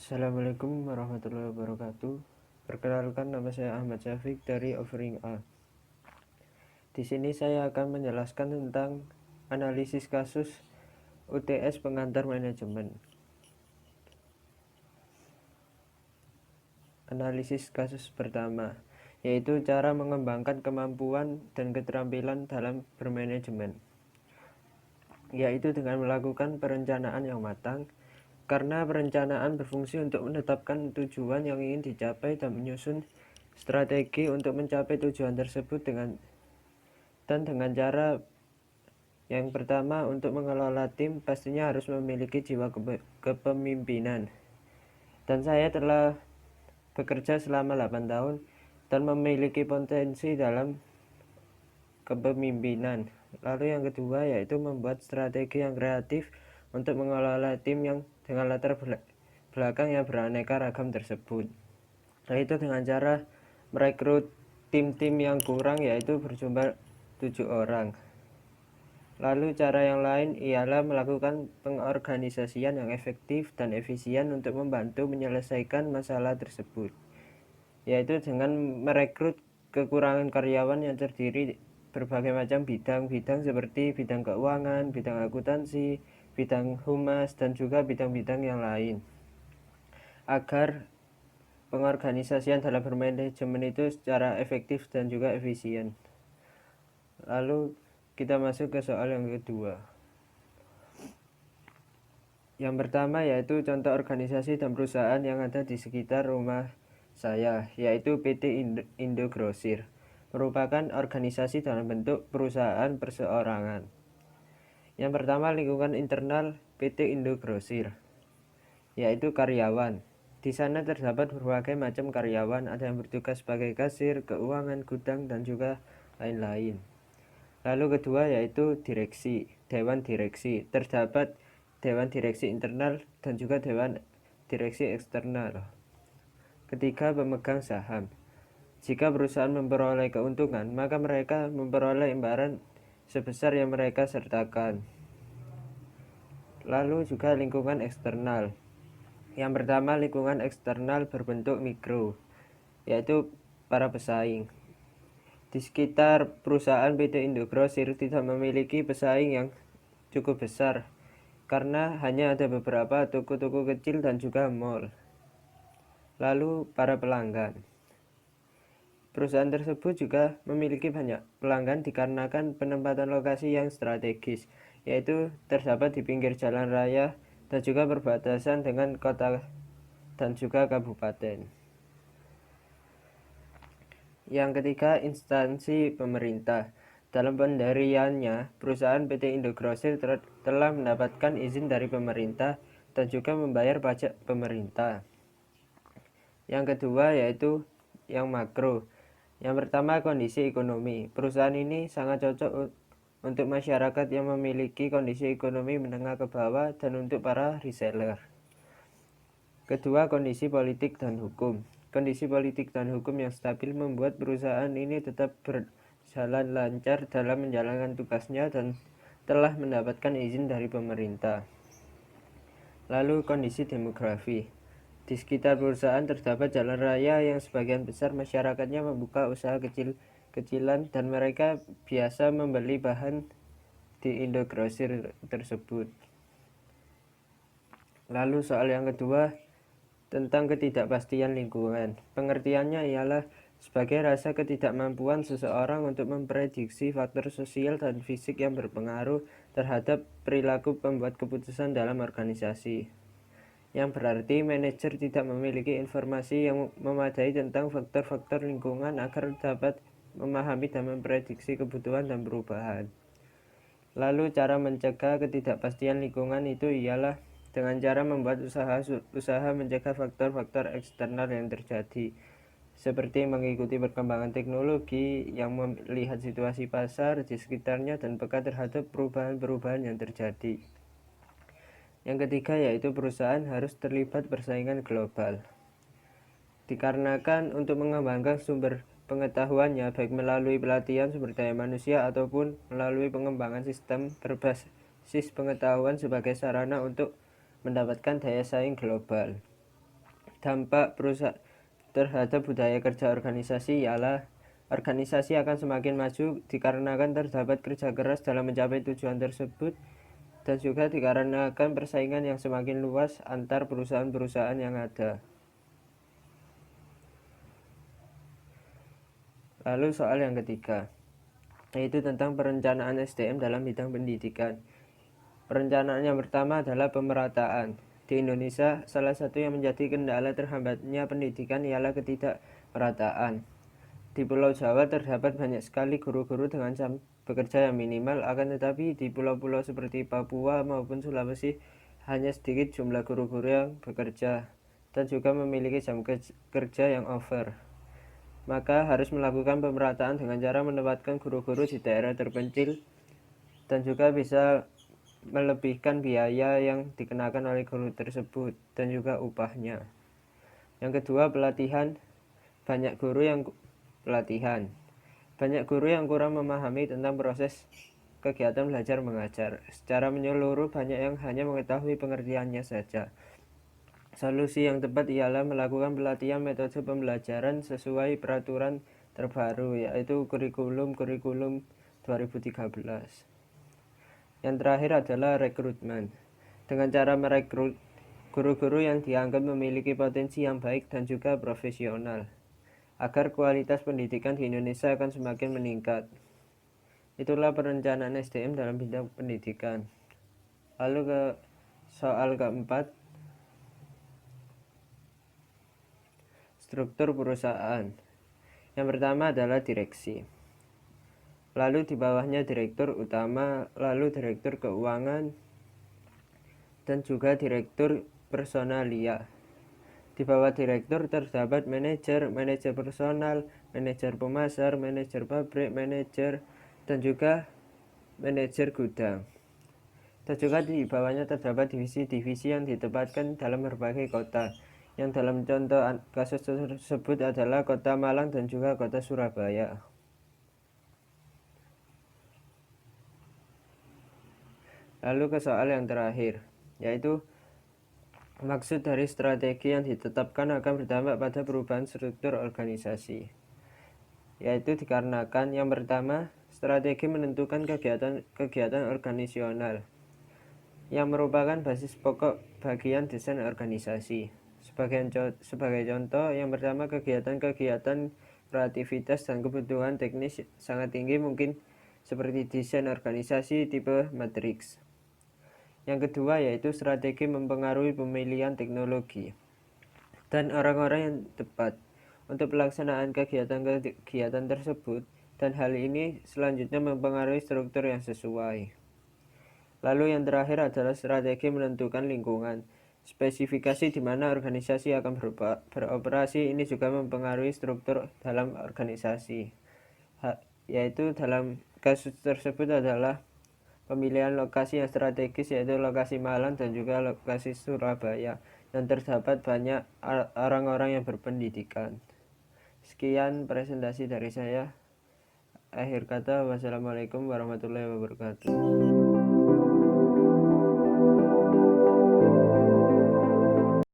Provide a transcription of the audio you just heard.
Assalamualaikum warahmatullahi wabarakatuh. Perkenalkan, nama saya Ahmad Syafiq dari Offering A. Di sini saya akan menjelaskan tentang analisis kasus UTS pengantar manajemen. Analisis kasus pertama, yaitu cara mengembangkan kemampuan dan keterampilan dalam bermanajemen, yaitu dengan melakukan perencanaan yang matang, karena perencanaan berfungsi untuk menetapkan tujuan yang ingin dicapai dan menyusun strategi untuk mencapai tujuan tersebut dengan cara yang pertama. Untuk mengelola tim pastinya harus memiliki jiwa kepemimpinan, dan saya telah bekerja selama 8 tahun dan memiliki potensi dalam kepemimpinan. Lalu yang kedua yaitu membuat strategi yang kreatif untuk mengelola tim yang dengan latar belakang yang beraneka ragam tersebut, yaitu dengan cara merekrut tim-tim yang kurang, yaitu berjumlah 7 orang. Lalu cara yang lain ialah melakukan pengorganisasian yang efektif dan efisien untuk membantu menyelesaikan masalah tersebut, yaitu dengan merekrut kekurangan karyawan yang terdiri berbagai macam bidang-bidang seperti bidang keuangan, bidang akuntansi, bidang humas, dan juga bidang-bidang yang lain, agar pengorganisasian dalam bermanajemen itu secara efektif dan juga efisien. Lalu kita masuk ke soal yang kedua. Yang pertama yaitu contoh organisasi dan perusahaan yang ada di sekitar rumah saya, yaitu PT Indogrosir, merupakan organisasi dalam bentuk perusahaan perseorangan. Yang pertama, lingkungan internal PT Indogrosir, yaitu karyawan. Di sana terdapat berbagai macam karyawan, ada yang bertugas sebagai kasir, keuangan, gudang, dan juga lain-lain. Lalu kedua yaitu direksi, dewan direksi. Terdapat dewan direksi internal dan juga dewan direksi eksternal. Ketiga, pemegang saham. Jika perusahaan memperoleh keuntungan, maka mereka memperoleh imbalan sebesar yang mereka sertakan. Lalu juga lingkungan eksternal. Yang pertama, lingkungan eksternal berbentuk mikro, yaitu para pesaing. Di sekitar perusahaan PT Indogrosir tidak memiliki pesaing yang cukup besar, karena hanya ada beberapa toko-toko kecil dan juga mall. Lalu para pelanggan. Perusahaan tersebut juga memiliki banyak pelanggan dikarenakan penempatan lokasi yang strategis, yaitu terdapat di pinggir jalan raya dan juga berbatasan dengan kota dan juga kabupaten. Yang ketiga, instansi pemerintah. Dalam pendiriannya, perusahaan PT Indogrosir telah mendapatkan izin dari pemerintah dan juga membayar pajak pemerintah. Yang kedua yaitu yang makro. Yang pertama, kondisi ekonomi. Perusahaan ini sangat cocok untuk masyarakat yang memiliki kondisi ekonomi menengah ke bawah dan untuk para reseller. Kedua, kondisi politik dan hukum. Kondisi politik dan hukum yang stabil membuat perusahaan ini tetap berjalan lancar dalam menjalankan tugasnya dan telah mendapatkan izin dari pemerintah. Lalu kondisi demografi. Di sekitar perusahaan terdapat jalan raya yang sebagian besar masyarakatnya membuka usaha kecil-kecilan dan mereka biasa membeli bahan di Indogrosir tersebut. Lalu soal yang kedua tentang ketidakpastian lingkungan. Pengertiannya ialah sebagai rasa ketidakmampuan seseorang untuk memprediksi faktor sosial dan fisik yang berpengaruh terhadap perilaku pembuat keputusan dalam organisasi, yang berarti manajer tidak memiliki informasi yang memadai tentang faktor-faktor lingkungan agar dapat memahami dan memprediksi kebutuhan dan perubahan. Lalu cara mencegah ketidakpastian lingkungan itu ialah dengan cara membuat usaha mencegah faktor-faktor eksternal yang terjadi, seperti mengikuti perkembangan teknologi, yang melihat situasi pasar di sekitarnya dan peka terhadap perubahan-perubahan yang terjadi. Yang ketiga yaitu perusahaan harus terlibat persaingan global. Dikarenakan untuk mengembangkan sumber pengetahuannya baik melalui pelatihan sumber daya manusia ataupun melalui pengembangan sistem berbasis pengetahuan sebagai sarana untuk mendapatkan daya saing global. Dampak perusahaan terhadap budaya kerja organisasi ialah organisasi akan semakin maju dikarenakan terdapat kerja keras dalam mencapai tujuan tersebut, dan juga dikarenakan persaingan yang semakin luas antar perusahaan-perusahaan yang ada. Lalu soal yang ketiga, yaitu tentang perencanaan SDM dalam bidang pendidikan. Perencanaan yang pertama adalah pemerataan. Di Indonesia, salah satu yang menjadi kendala terhambatnya pendidikan ialah ketidakmerataan. Di Pulau Jawa terdapat banyak sekali guru-guru dengan jam bekerja yang minimal, akan tetapi di pulau-pulau seperti Papua maupun Sulawesi hanya sedikit jumlah guru-guru yang bekerja dan juga memiliki jam kerja yang over. Maka harus melakukan pemerataan dengan cara menempatkan guru-guru di daerah terpencil dan juga bisa melebihkan biaya yang dikenakan oleh guru tersebut dan juga upahnya. Yang kedua, pelatihan. Banyak guru yang kurang memahami tentang proses kegiatan belajar mengajar. Secara menyeluruh, banyak yang hanya mengetahui pengertiannya saja. Solusi yang tepat ialah melakukan pelatihan metode pembelajaran sesuai peraturan terbaru, yaitu kurikulum 2013. Yang terakhir adalah rekrutmen. Dengan cara merekrut guru-guru yang dianggap memiliki potensi yang baik dan juga profesional, agar kualitas pendidikan di Indonesia akan semakin meningkat. Itulah perencanaan SDM dalam bidang pendidikan. Lalu ke soal keempat, struktur perusahaan. Yang pertama adalah direksi. Lalu di bawahnya direktur utama, lalu direktur keuangan, dan juga direktur personalia. Di bawah direktur terdapat manajer, manajer personal, manajer pemasar, manajer pabrik, manajer, dan juga manajer gudang. Dan juga di bawahnya terdapat divisi-divisi yang ditempatkan dalam berbagai kota, yang dalam contoh kasus tersebut adalah Kota Malang dan juga Kota Surabaya. Lalu ke soal yang terakhir, yaitu maksud dari strategi yang ditetapkan akan berdampak pada perubahan struktur organisasi. Yaitu dikarenakan yang pertama, strategi menentukan kegiatan organisasional yang merupakan basis pokok bagian desain organisasi. Sebagai contoh, yang pertama, kegiatan-kegiatan kreativitas dan kebutuhan teknis sangat tinggi, mungkin seperti desain organisasi tipe matriks. Yang kedua, yaitu strategi mempengaruhi pemilihan teknologi dan orang-orang yang tepat untuk pelaksanaan kegiatan tersebut, dan hal ini selanjutnya mempengaruhi struktur yang sesuai. Lalu yang terakhir adalah strategi menentukan lingkungan. Spesifikasi di mana organisasi akan beroperasi ini juga mempengaruhi struktur dalam organisasi. Yaitu dalam kasus tersebut adalah pemilihan lokasi yang strategis, yaitu lokasi Malang dan juga lokasi Surabaya, yang terdapat banyak orang-orang yang berpendidikan. Sekian presentasi dari saya. Akhir kata, wassalamualaikum warahmatullahi wabarakatuh.